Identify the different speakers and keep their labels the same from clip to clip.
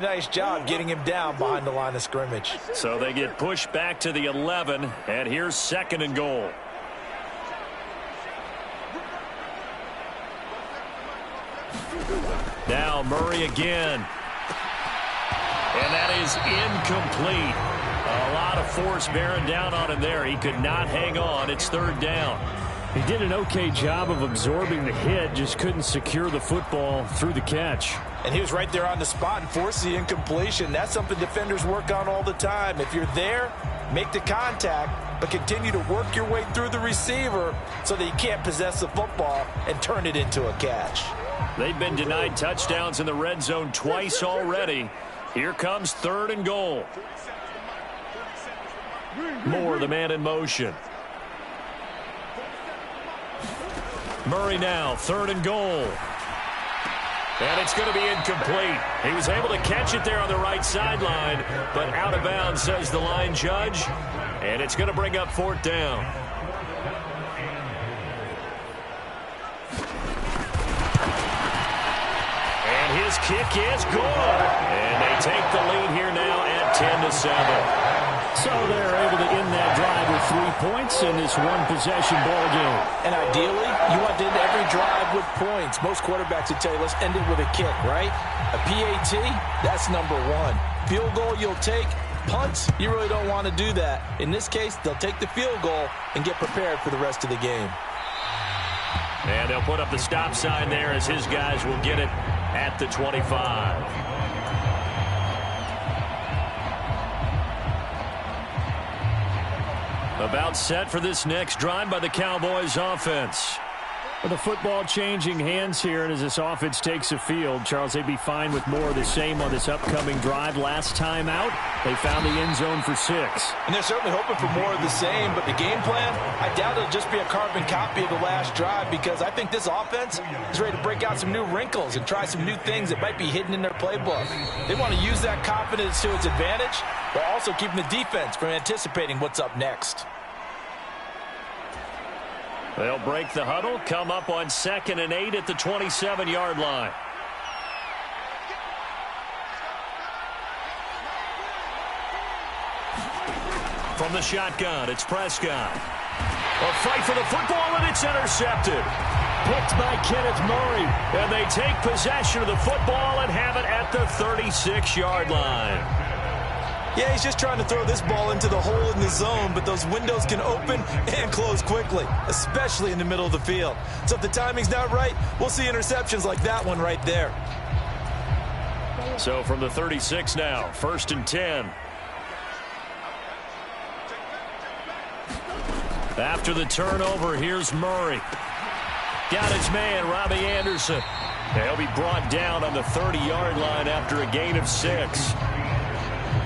Speaker 1: Nice job getting him down behind the line of scrimmage.
Speaker 2: So they get pushed back to the 11, and here's 2nd and goal. Now Murray again. And that is incomplete. A lot of force bearing down on him there. He could not hang on. It's 3rd down.
Speaker 3: He did an okay job of absorbing the hit, just couldn't secure the football through the catch.
Speaker 1: And he was right there on the spot and forced the incompletion. That's something defenders work on all the time. If you're there, make the contact, but continue to work your way through the receiver so that you can't possess the football and turn it into a catch.
Speaker 2: They've been denied touchdowns in the red zone twice already. Here comes 3rd and goal. Moore, the man in motion. Murray now, 3rd and goal. And it's going to be incomplete. He was able to catch it there on the right sideline, but out of bounds, says the line judge. And it's going to bring up 4th down. And his kick is good. And they take the lead here now at 10-7.
Speaker 3: So they're able to end that drive with 3 points in this one-possession ball game.
Speaker 1: And ideally, you want to end every drive with points. Most quarterbacks would tell you, let's end it with a kick, right? A PAT, that's number 1. Field goal you'll take. Punts, you really don't want to do that. In this case, they'll take the field goal and get prepared for the rest of the game.
Speaker 2: And they'll put up the stop sign there as his guys will get it at the 25. About set for this next drive by the Cowboys offense.
Speaker 3: With the football changing hands here, and as this offense takes the field, Charles, they'd be fine with more of the same on this upcoming drive. Last time out, they found the end zone for 6.
Speaker 1: And they're certainly hoping for more of the same, but the game plan, I doubt it'll just be a carbon copy of the last drive, because I think this offense is ready to break out some new wrinkles and try some new things that might be hidden in their playbook. They want to use that confidence to its advantage, but also keeping the defense from anticipating what's up next.
Speaker 2: They'll break the huddle, come up on 2nd and 8 at the 27-yard line. From the shotgun, it's Prescott. A fight for the football, and it's intercepted. Picked by Kenneth Murray. And they take possession of the football and have it at the 36-yard line.
Speaker 1: Yeah, he's just trying to throw this ball into the hole in the zone, but those windows can open and close quickly, especially in the middle of the field. So if the timing's not right, we'll see interceptions like that one right there.
Speaker 2: So from the 36 now, 1st and 10. After the turnover, here's Murray. Got his man, Robbie Anderson. And he'll be brought down on the 30-yard line after a gain of 6.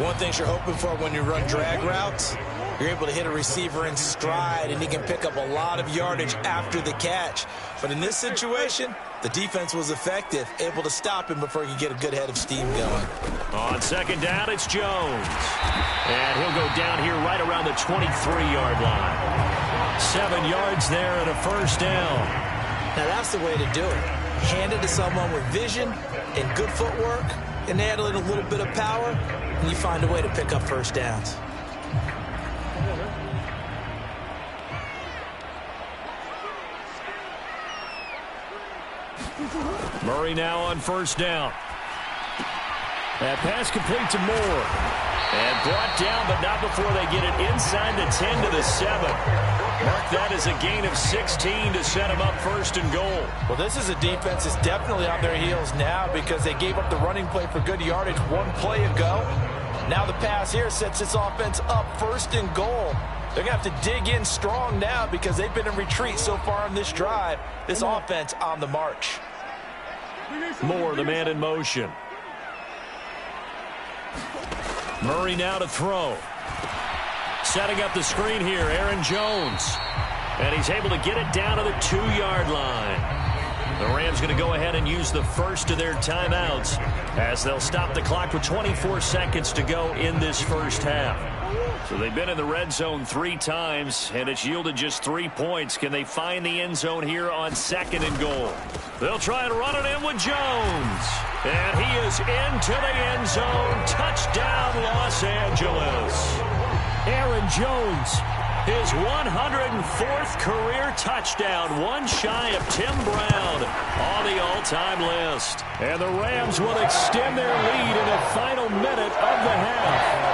Speaker 1: One thing you're hoping for when you run drag routes, you're able to hit a receiver in stride, and he can pick up a lot of yardage after the catch. But in this situation, the defense was effective, able to stop him before he could get a good head of steam going.
Speaker 2: On 2nd down, it's Jones. And he'll go down here right around the 23-yard line. 7 yards there and a 1st down.
Speaker 1: Now that's the way to do it. Hand it to someone with vision and good footwork, and add a little bit of power, and you find a way to pick up 1st downs.
Speaker 2: Murray now on 1st down. That pass complete to Moore. And brought down, but not before they get it inside the 10 to the 7. Mark that as a gain of 16 to set him up 1st and goal.
Speaker 1: Well, this is a defense that's definitely on their heels now, because they gave up the running play for good yardage one play ago. Now the pass here sets this offense up 1st and goal. They're going to have to dig in strong now because they've been in retreat so far on this drive. This offense on the march.
Speaker 2: Moore, the man in motion. Murray now to throw. Setting up the screen here, Aaron Jones. And he's able to get it down to the 2-yard line. The Rams going to go ahead and use the first of their timeouts as they'll stop the clock with 24 seconds to go in this first half. So they've been in the red zone 3 times, and it's yielded just 3 points. Can they find the end zone here on 2nd and goal? They'll try and run it in with Jones. And he is into the end zone. Touchdown, Los Angeles.
Speaker 3: Aaron Jones.
Speaker 2: His 104th career touchdown, one shy of Tim Brown on the all-time list.
Speaker 3: And the Rams will extend their lead in the final minute of the half.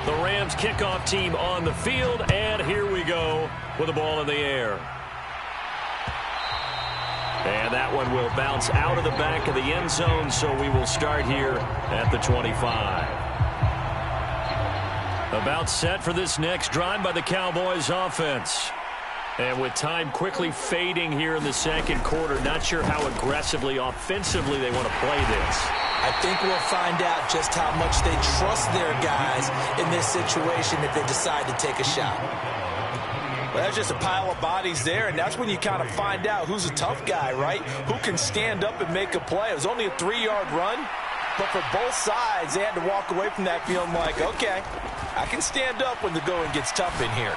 Speaker 2: The Rams kickoff team on the field, and here we go with the ball in the air. And that one will bounce out of the back of the end zone, so we will start here at the 25. About set for this next drive by the Cowboys offense. And with time quickly fading here in the second quarter, not sure how aggressively, offensively they want to play this.
Speaker 1: I think we'll find out just how much they trust their guys in this situation if they decide to take a shot. Well, that's just a pile of bodies there, and that's when you kind of find out who's a tough guy, right? Who can stand up and make a play. It was only a 3-yard run, but for both sides, they had to walk away from that feeling like, okay, I can stand up when the going gets tough in here.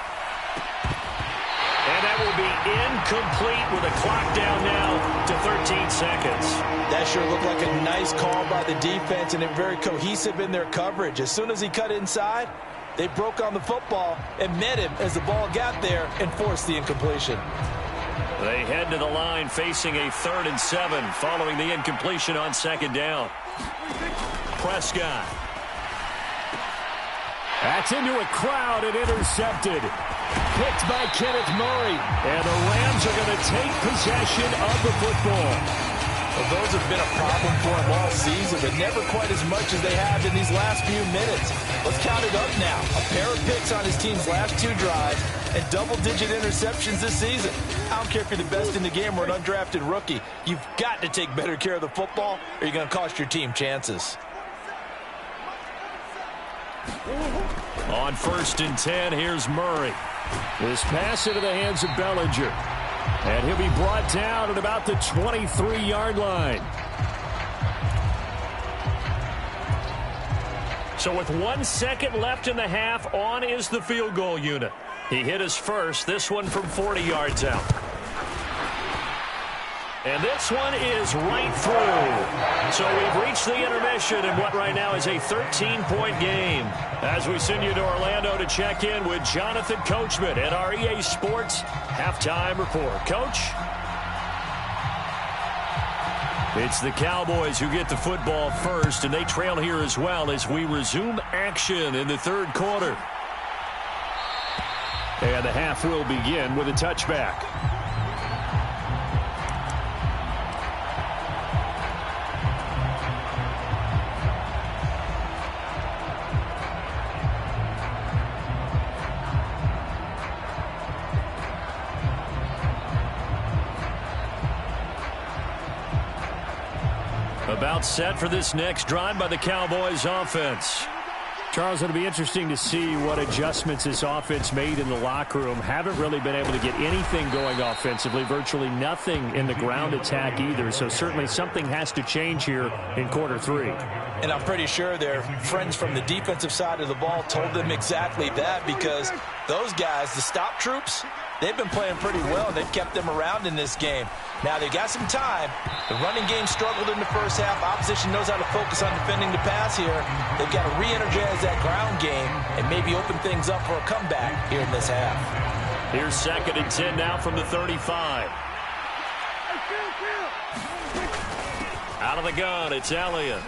Speaker 2: And that will be incomplete with a clock down now to 13 seconds.
Speaker 1: That sure looked like a nice call by the defense, and they're very cohesive in their coverage. As soon as he cut inside, they broke on the football and met him as the ball got there and forced the incompletion.
Speaker 2: They head to the line facing a 3rd and 7 following the incompletion on second down. Prescott.
Speaker 3: That's into a crowd and intercepted. Picked by Kenneth Murray. And the Rams are going to take possession of the football.
Speaker 1: Well, those have been a problem for him all season, but never quite as much as they have in these last few minutes. Let's count it up now. A pair of picks on his team's last 2 drives and double-digit interceptions this season. I don't care if you're the best in the game or an undrafted rookie. You've got to take better care of the football or you're going to cost your team chances.
Speaker 2: On 1st and 10, here's Murray.
Speaker 3: This pass into the hands of Bellinger. And he'll be brought down at about the 23-yard line.
Speaker 2: So with 1 second left in the half, on is the field goal unit. He hit his first, this one from 40 yards out. And this one is right through. So we've reached the intermission in what right now is a 13-point game. As we send you to Orlando to check in with Jonathan Coachman at our EA Sports Halftime Report. Coach? It's the Cowboys who get the football first, and they trail here as well as we resume action in the 3rd quarter.
Speaker 3: And the half will begin with a touchback.
Speaker 2: About set for this next drive by the Cowboys offense.
Speaker 3: Charles, it'll be interesting to see what adjustments this offense made in the locker room. Haven't really been able to get anything going offensively, virtually nothing in the ground attack either. So certainly something has to change here in quarter 3.
Speaker 1: And I'm pretty sure their friends from the defensive side of the ball told them exactly that, because those guys, the stop troops, they've been playing pretty well. They've kept them around in this game. Now, they got some time. The running game struggled in the first half. Opposition knows how to focus on defending the pass here. They've got to re-energize that ground game and maybe open things up for a comeback here in this half.
Speaker 2: Here's 2nd and 10 now from the 35. Out of the gun, it's Elliott.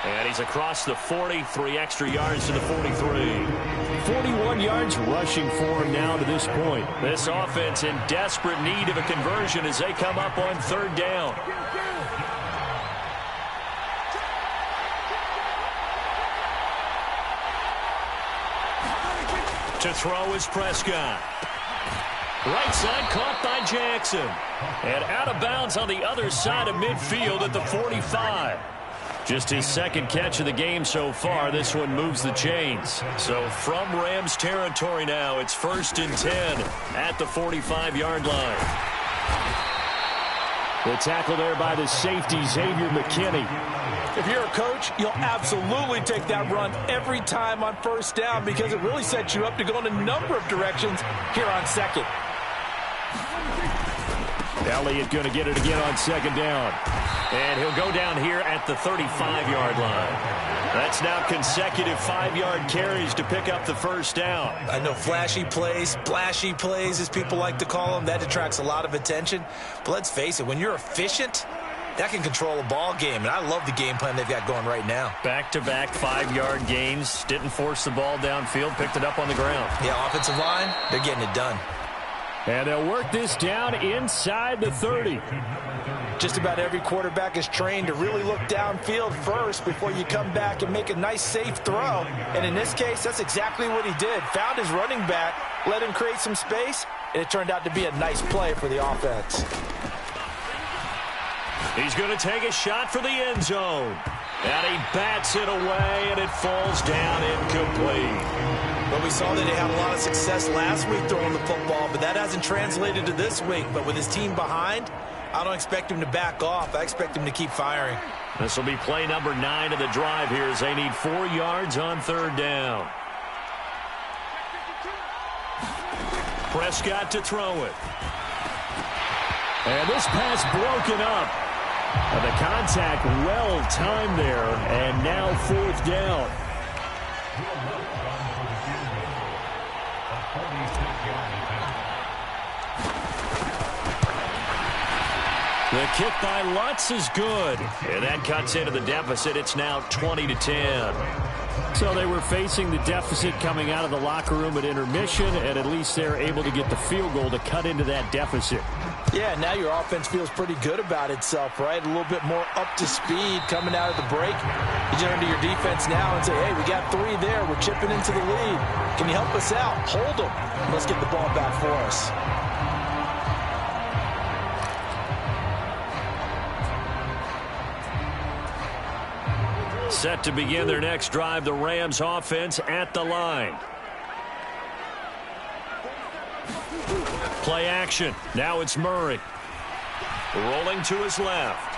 Speaker 2: And he's across the 40, 3 extra yards to the 43.
Speaker 3: 41 yards rushing for him now to this point.
Speaker 2: This offense in desperate need of a conversion as they come up on 3rd down. To throw is Prescott. Right side caught by Jackson. And out of bounds on the other side of midfield at the 45. Just his 2nd catch of the game so far. This one moves the chains. So from Rams territory now, it's 1st and 10 at the 45-yard line.
Speaker 3: The tackle there by the safety, Xavier McKinney.
Speaker 1: If you're a coach, you'll absolutely take that run every time on 1st down, because it really sets you up to go in a number of directions here on 2nd.
Speaker 3: Elliott going to get it again on second down.
Speaker 2: And he'll go down here at the 35-yard line. That's now consecutive 5-yard carries to pick up the first down.
Speaker 1: I know flashy plays, splashy plays, as people like to call them, that attracts a lot of attention. But let's face it, when you're efficient, that can control a ball game. And I love the game plan they've got going right now.
Speaker 3: Back-to-back 5-yard gains. Didn't force the ball downfield. Picked it up on the ground.
Speaker 1: Yeah, offensive line, they're getting it done.
Speaker 3: And they'll work this down inside the 30.
Speaker 1: Just about every quarterback is trained to really look downfield first before you come back and make a nice, safe throw. And in this case, that's exactly what he did. Found his running back, let him create some space, and it turned out to be a nice play for the offense.
Speaker 2: He's going to take a shot for the end zone. And he bats it away, and it falls down incomplete.
Speaker 1: Well, we saw that they had a lot of success last week throwing the football, but that hasn't translated to this week. But with his team behind, I don't expect him to back off. I expect him to keep firing.
Speaker 2: This will be play number 9 of the drive here as they need 4 yards on third down. Prescott to throw it.
Speaker 3: And this pass broken up. The contact well timed there, and now fourth down. The kick by Lutz is good.
Speaker 2: And that cuts into the deficit. It's now 20-10.
Speaker 3: So they were facing the deficit coming out of the locker room at intermission, and at least they're able to get the field goal to cut into that deficit.
Speaker 1: Yeah, now your offense feels pretty good about itself, right? A little bit more up to speed coming out of the break. You turn to your defense now and say, hey, we got 3 there. We're chipping into the lead. Can you help us out? Hold them. Let's get the ball back for us.
Speaker 2: Set to begin their next drive, the Rams offense at the line. Play action. Now it's Murray. Rolling to his left.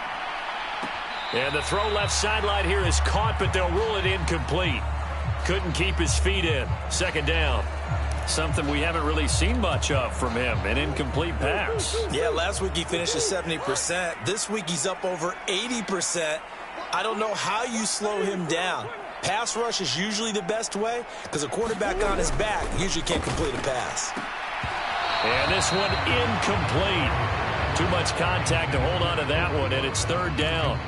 Speaker 2: And the throw left sideline here is caught, but they'll rule it incomplete. Couldn't keep his feet in. Second down. Something we haven't really seen much of from him, an incomplete pass.
Speaker 1: Yeah, last week he finished at 70%. This week he's up over 80%. I don't know how you slow him down. Pass rush is usually the best way because a quarterback on his back usually can't complete a pass.
Speaker 2: And this one incomplete. Too much contact to hold on to that one, and it's third down.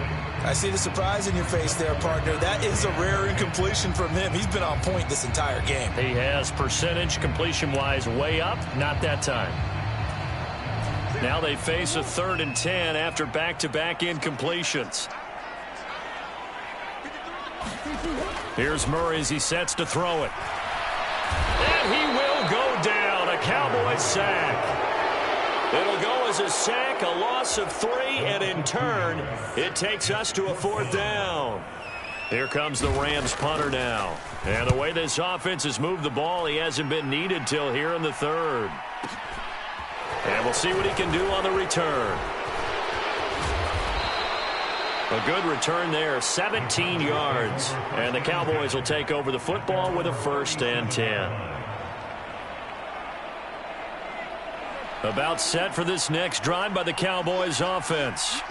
Speaker 1: I see the surprise in your face there, partner. That is a rare incompletion from him. He's been on point this entire game.
Speaker 3: He has percentage completion-wise way up, not that time.
Speaker 2: Now they face a 3rd and 10 after back-to-back incompletions. Here's Murray as he sets to throw it. And he will go down. A Cowboys sack. It'll go as a sack, a loss of 3, and in turn, it takes us to a 4th down. Here comes the Rams punter now. And the way this offense has moved the ball, he hasn't been needed till here in the 3rd. And we'll see what he can do on the return. A good return there, 17 yards. And the Cowboys will take over the football with a 1st and 10. About set for this next drive by the Cowboys offense.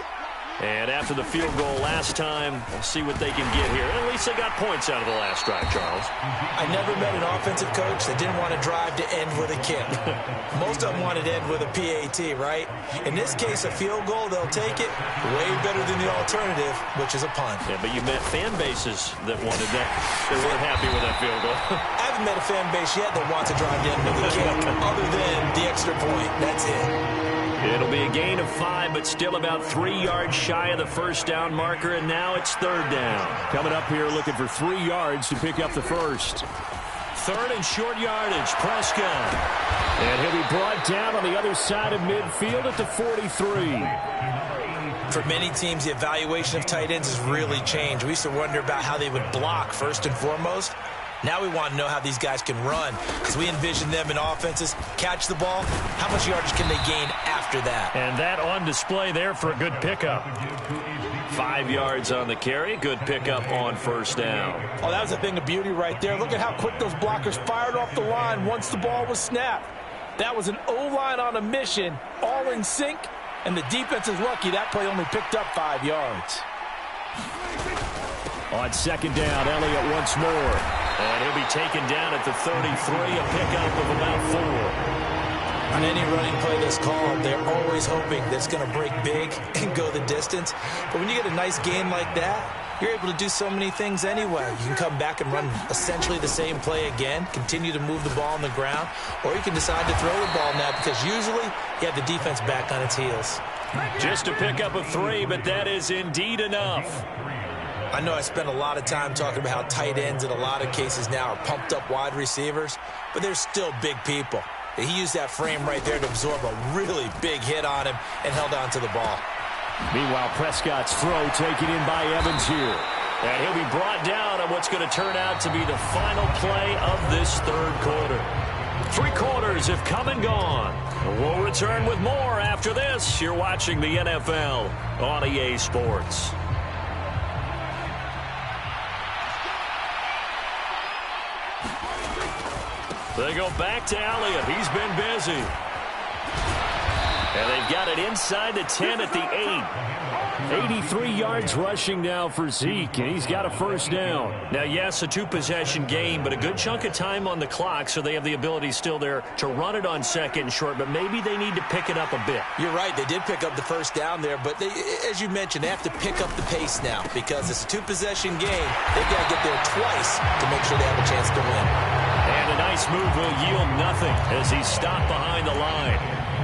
Speaker 2: And after the field goal last time, we'll see what they can get here. At least they got points out of the last drive, Charles.
Speaker 1: I never met an offensive coach that didn't want to drive to end with a kick. Most of them wanted to end with a PAT, right? In this case, a field goal, they'll take it way better than the alternative, which is a punt.
Speaker 2: Yeah, but you met fan bases that wanted that. They weren't happy with that field goal.
Speaker 1: I haven't met a fan base yet that wants to drive to end with a kick other than the extra point. That's it.
Speaker 2: It'll be a gain of 5, but still about 3 yards shy of the 1st down marker, and now it's 3rd down.
Speaker 3: Coming up here looking for 3 yards to pick up the 1st.
Speaker 2: 3rd and short yardage, Prescott.
Speaker 3: And he'll be brought down on the other side of midfield at the 43.
Speaker 1: For many teams, the evaluation of tight ends has really changed. We used to wonder about how they would block first and foremost. Now we want to know how these guys can run because we envision them in offenses, catch the ball. How much yardage can they gain after that?
Speaker 3: And that on display there for a good pickup.
Speaker 2: 5 yards on the carry. Good pickup on 1st down.
Speaker 1: Oh, that was a thing of beauty right there. Look at how quick those blockers fired off the line once the ball was snapped. That was an O-line on a mission, all in sync, And the defense is lucky that play only picked up 5 yards.
Speaker 3: On second down, Elliott once more.
Speaker 2: And he'll be taken down at the 33, a pickup of about 4.
Speaker 1: On any running play that's called, they're always hoping that it's going to break big and go the distance. But when you get a nice game like that, you're able to do so many things anyway. You can come back and run essentially the same play again, continue to move the ball on the ground, or you can decide to throw the ball now because usually you have the defense back on its heels.
Speaker 2: Just a pickup of 3, but that is indeed enough.
Speaker 1: I know I spent a lot of time talking about how tight ends in a lot of cases now are pumped up wide receivers, but they're still big people. He used that frame right there to absorb a really big hit on him and held on to the ball.
Speaker 3: Meanwhile, Prescott's throw taken in by Evans here.
Speaker 2: And he'll be brought down on what's going to turn out to be the final play of this third quarter. 3 quarters have come and gone. We'll return with more after this. You're watching the NFL on EA Sports. They go back to Elliott. He's been busy. And they've got it inside the 10 at the 8.
Speaker 3: 83 yards rushing now for Zeke, and he's got a first down.
Speaker 2: Now, yes, a 2-possession game, but a good chunk of time on the clock, so they have the ability still there to run it on second and short, but maybe they need to pick it up a bit.
Speaker 1: You're right. They did pick up the first down there, but they, as you mentioned, they have to pick up the pace now because it's a 2-possession game. They've got to get there twice to make sure they have a chance to win.
Speaker 2: And a nice move will yield nothing as he's stopped behind the line.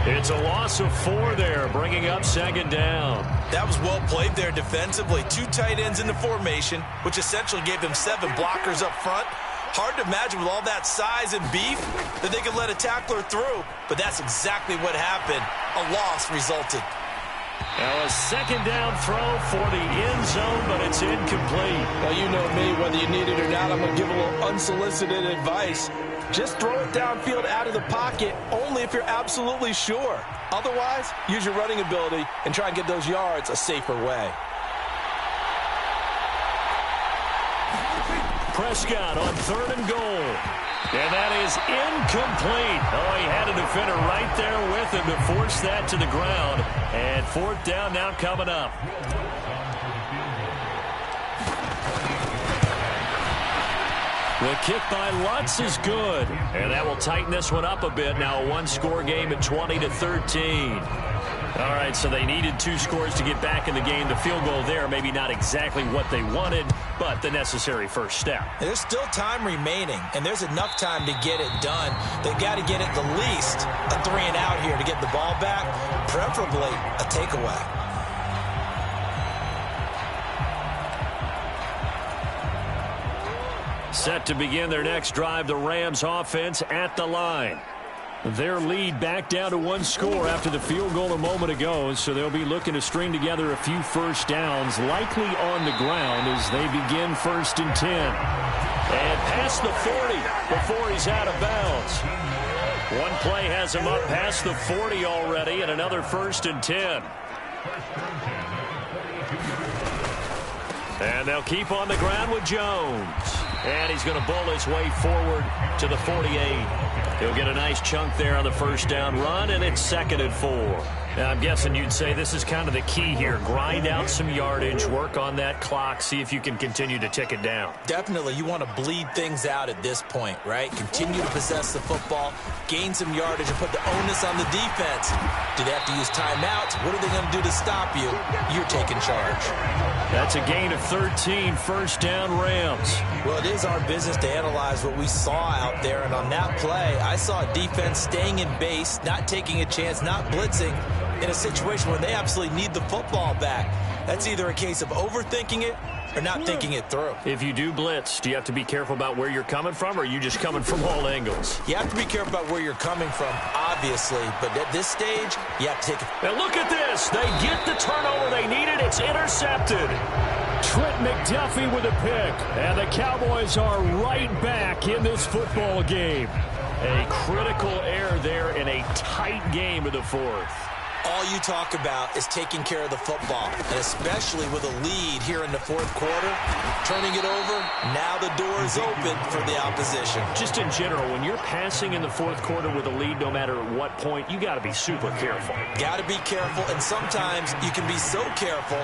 Speaker 2: It's a loss of 4 there, bringing up second down.
Speaker 1: That was well played there defensively. 2 tight ends in the formation, which essentially gave them 7 blockers up front. Hard to imagine with all that size and beef that they could let a tackler through, but that's exactly what happened. A loss resulted.
Speaker 2: Now a second down throw for the end zone, but it's incomplete.
Speaker 1: Well, you know me, whether you need it or not, I'm going to give a little unsolicited advice. Just throw it downfield out of the pocket only if you're absolutely sure. Otherwise, use your running ability and try and get those yards a safer way.
Speaker 2: Prescott on 3rd and goal. And that is incomplete. Oh, he had a defender right there with him to force that to the ground. And 4th down now coming up. The kick by Lutz is good. And that will tighten this one up a bit. Now a 1-score game at 20-13. All right, so they needed 2 scores to get back in the game. The field goal there, maybe not exactly what they wanted, but the necessary first step.
Speaker 1: There's still time remaining, and there's enough time to get it done. They've got to get it the least a 3-and-out here to get the ball back, preferably a takeaway.
Speaker 2: Set to begin their next drive, the Rams offense at the line.
Speaker 3: Their lead back down to 1 score after the field goal a moment ago, so they'll be looking to string together a few first downs, likely on the ground as they begin 1st and 10.
Speaker 2: And past the 40 before he's out of bounds. One play has him up past the 40 already, and another 1st and 10. And they'll keep on the ground with Jones. And he's going to bull his way forward to the 48. He'll get a nice chunk there on the first down run, and it's 2nd and 4. Now, I'm guessing you'd say this is kind of the key here. Grind out some yardage, work on that clock, see if you can continue to tick it down.
Speaker 1: Definitely. You want to bleed things out at this point, right? Continue to possess the football, gain some yardage, and put the onus on the defense. Do they have to use timeouts? What are they going to do to stop you? You're taking charge.
Speaker 3: That's a gain of 13, first down Rams.
Speaker 1: Well, it is our business to analyze what we saw out there, and on that play, I saw a defense staying in base, not taking a chance, not blitzing, in a situation where they absolutely need the football back. That's either a case of overthinking it or not thinking it through.
Speaker 2: If you do blitz, do you have to be careful about where you're coming from, or are you just coming from all angles?
Speaker 1: You have to be careful about where you're coming from, obviously, but at this stage, you have to take it.
Speaker 2: And look at this. They get the turnover they needed. It's intercepted.
Speaker 3: Trent McDuffie with a pick, and the Cowboys are right back in this football game.
Speaker 2: A critical error there in a tight game of the 4th.
Speaker 1: all you talk about is taking care of the football, and especially with a lead here in the fourth quarter, turning it over, now the door is open for the opposition.
Speaker 2: Just in general, when you're passing in the fourth quarter with a lead, no matter what point, you got to be super careful.
Speaker 1: Got to be careful, and sometimes you can be so careful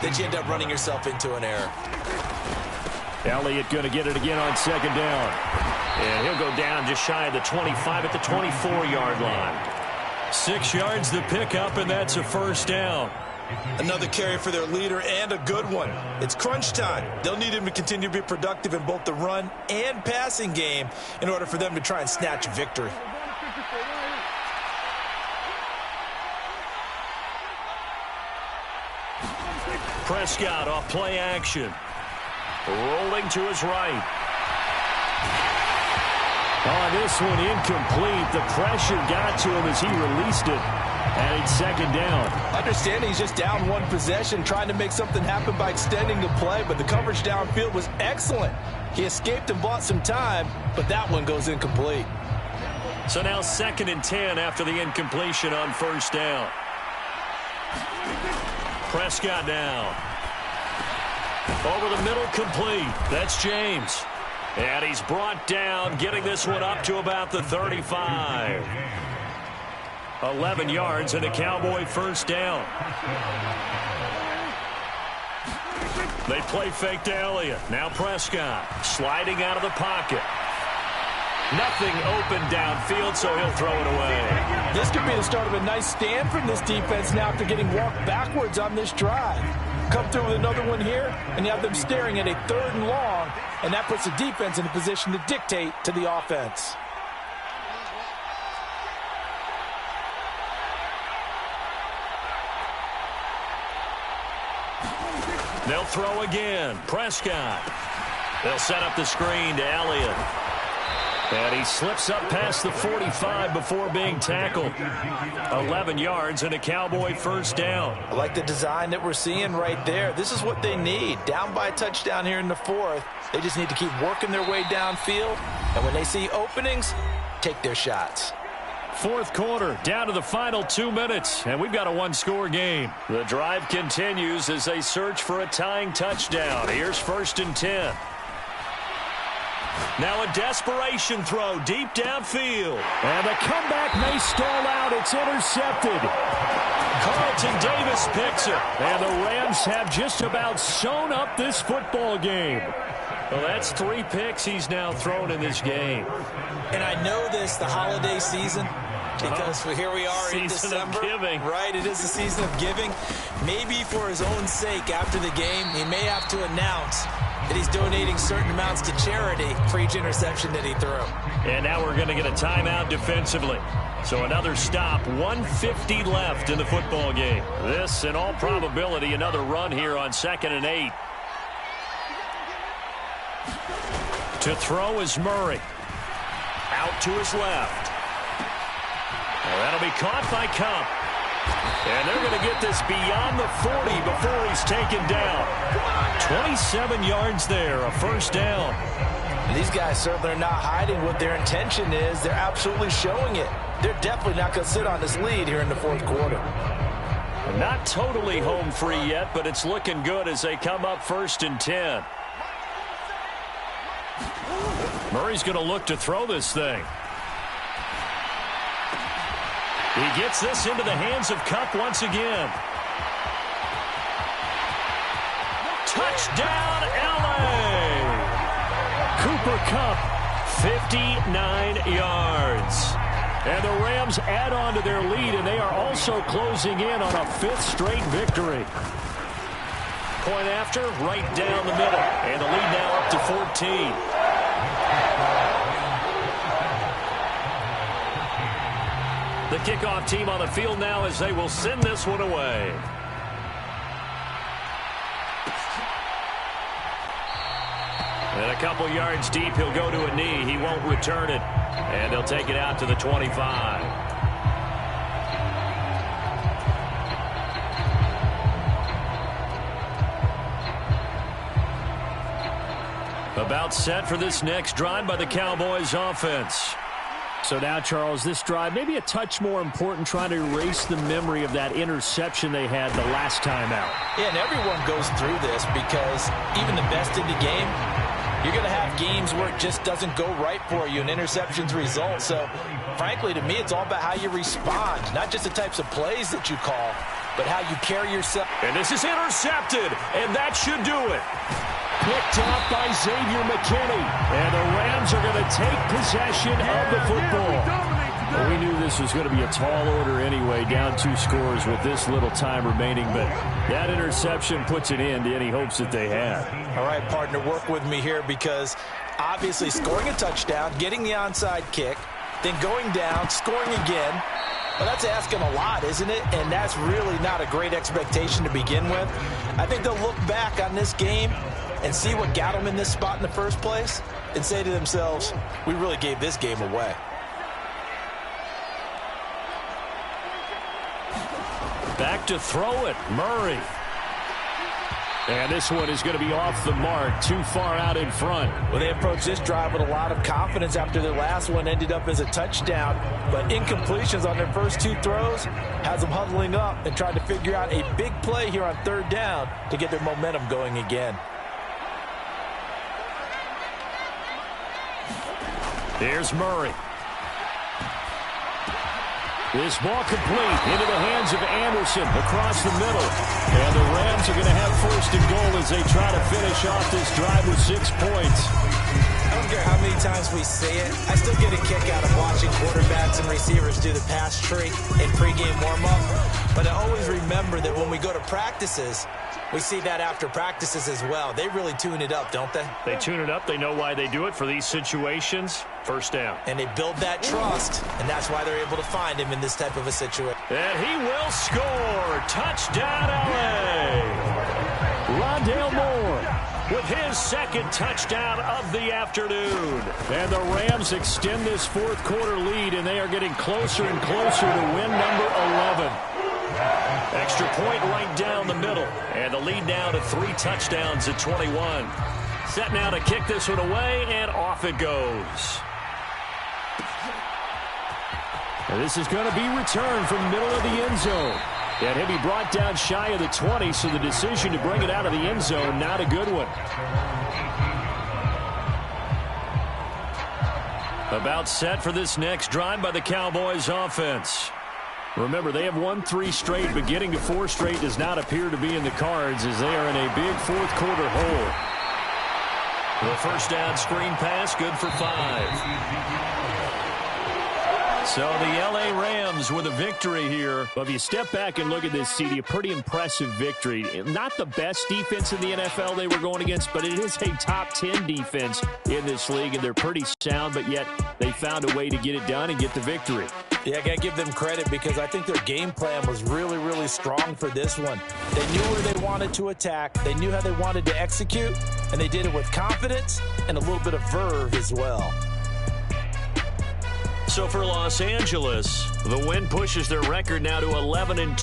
Speaker 1: that you end up running yourself into an error.
Speaker 3: Elliott going to get it again on second down.
Speaker 2: And he'll go down just shy of the 25 at the 24-yard line.
Speaker 3: 6 yards to pick up, and that's a first down.
Speaker 1: Another carry for their leader, and a good one. It's crunch time. They'll need him to continue to be productive in both the run and passing game in order for them to try and snatch victory.
Speaker 2: Prescott off play action. Rolling to his right.
Speaker 3: On this one, incomplete. The pressure got to him as he released it. And it's second down.
Speaker 1: Understanding he's just down one possession, trying to make something happen by extending the play, but the coverage downfield was excellent. He escaped and bought some time, but that one goes incomplete.
Speaker 2: So now 2nd and 10 after the incompletion on first down. Prescott now. Over the middle, complete. That's James. And he's brought down, getting this one up to about the 35. 11 yards and a Cowboy first down. They play fake to Elliott. Now Prescott sliding out of the pocket. Nothing open downfield, so he'll throw it away.
Speaker 1: This could be the start of a nice stand from this defense now after getting walked backwards on this drive. Come through with another one here, and you have them staring at a 3rd and long, and that puts the defense in a position to dictate to the offense.
Speaker 2: They'll throw again. Prescott. They'll set up the screen to Elliott. And he slips up past the 45 before being tackled. 11 yards and a Cowboy first down.
Speaker 1: I like the design that we're seeing right there. This is what they need. Down by a touchdown here in the 4th. They just need to keep working their way downfield. And when they see openings, take their shots.
Speaker 3: 4th quarter, down to the final 2 minutes, and we've got a one-score game.
Speaker 2: The drive continues as they search for a tying touchdown. Here's 1st and 10. Now a desperation throw deep downfield.
Speaker 3: And the comeback may stall out. It's intercepted.
Speaker 2: Carlton Davis picks it.
Speaker 3: And the Rams have just about sewn up this football game.
Speaker 2: Well, that's 3 picks he's now thrown in this game.
Speaker 1: And I know this, the holiday season, because here we are in December.
Speaker 2: Season of giving.
Speaker 1: Right, it is the season of giving. Maybe for his own sake after the game, he may have to announce that he's donating certain amounts to charity for each interception that he threw.
Speaker 2: And now we're going to get a timeout defensively. So another stop, 1:50 left in the football game. This, in all probability, another run here on 2nd and 8. To throw is Murray. Out to his left. Well, that'll be caught by Kupp. And they're going to get this beyond the 40 before he's taken down. 27 yards there, a first down.
Speaker 1: These guys certainly are not hiding what their intention is. They're absolutely showing it. They're definitely not going to sit on this lead here in the 4th quarter.
Speaker 2: Not totally home free yet, but it's looking good as they come up 1st and 10.
Speaker 3: Murray's going to look to throw this thing.
Speaker 2: He gets this into the hands of Kupp once again. Touchdown, L.A.
Speaker 3: Cooper Kupp,
Speaker 2: 59 yards.
Speaker 3: And the Rams add on to their lead, and they are also closing in on a 5th straight victory.
Speaker 2: Point after, right down the middle. And the lead now up to 14. The kickoff team on the field now as they will send this one away. And a couple yards deep, he'll go to a knee. He won't return it. And they'll take it out to the 25. About set for this next drive by the Cowboys offense.
Speaker 3: So now, Charles, this drive maybe a touch more important, trying to erase the memory of that interception they had the last time out.
Speaker 1: Yeah, and everyone goes through this because even the best in the game, you're going to have games where it just doesn't go right for you and interceptions result. So, frankly, to me, it's all about how you respond, not just the types of plays that you call, but how you carry yourself.
Speaker 2: And this is intercepted, and that should do it.
Speaker 3: Picked off by Xavier McKinney. And the Rams are going to take possession of the football. Well, we knew this was going to be a tall order anyway, down 2 scores with this little time remaining. But that interception puts an end to any hopes that they had.
Speaker 1: All right, partner, work with me here because obviously scoring a touchdown, getting the onside kick, then going down, scoring again. Well, that's asking a lot, isn't it? And that's really not a great expectation to begin with. I think they'll look back on this game and see what got them in this spot in the first place and say to themselves, we really gave this game away.
Speaker 3: Back to throw it, Murray. And this one is going to be off the mark, too far out in front.
Speaker 1: Well, they approached this drive with a lot of confidence after their last one ended up as a touchdown. But incompletions on their first 2 throws has them huddling up and trying to figure out a big play here on 3rd down to get their momentum going again.
Speaker 3: Here's Murray. This ball complete into the hands of Anderson across the middle. And the Rams are going to have 1st and goal as they try to finish off this drive with 6 points.
Speaker 1: I don't care how many times we say it, I still get a kick out of watching quarterbacks and receivers do the pass tree in pregame warm-up. But I always remember that when we go to practices, we see that after practices as well. They really tune it up, don't they?
Speaker 3: They tune it up. They know why they do it for these situations. 1st down.
Speaker 1: And they build that trust, and that's why they're able to find him in this type of a situation.
Speaker 3: And he will score. Touchdown, L.A. Rondale Moore with his 2nd touchdown of the afternoon. And the Rams extend this 4th quarter lead, and they are getting closer and closer to win number 11.
Speaker 2: Extra point right down the middle. And the lead now to 3 touchdowns at 21. Set now to kick this one away, and off it goes.
Speaker 3: And this is going to be returned from the middle of the end zone. And he'll be brought down shy of the 20, so the decision to bring it out of the end zone, not a good one. About set for this next drive by the Cowboys offense. Remember, they have won 3 straight, but getting to 4 straight does not appear to be in the cards as they are in a big 4th quarter hole.
Speaker 2: The 1st down screen pass, good for 5.
Speaker 3: So the L.A. Rams with a victory here. Well, if you step back and look at this, CD, a pretty impressive victory. Not the best defense in the NFL they were going against, but it is a top 10 defense in this league, and they're pretty sound, but yet they found a way to get it done and get the victory.
Speaker 1: Yeah, I got to give them credit because I think their game plan was really, really strong for this one. They knew where they wanted to attack. They knew how they wanted to execute, and they did it with confidence and a little bit of verve as well.
Speaker 2: So for Los Angeles, the win pushes their record now to 11-2.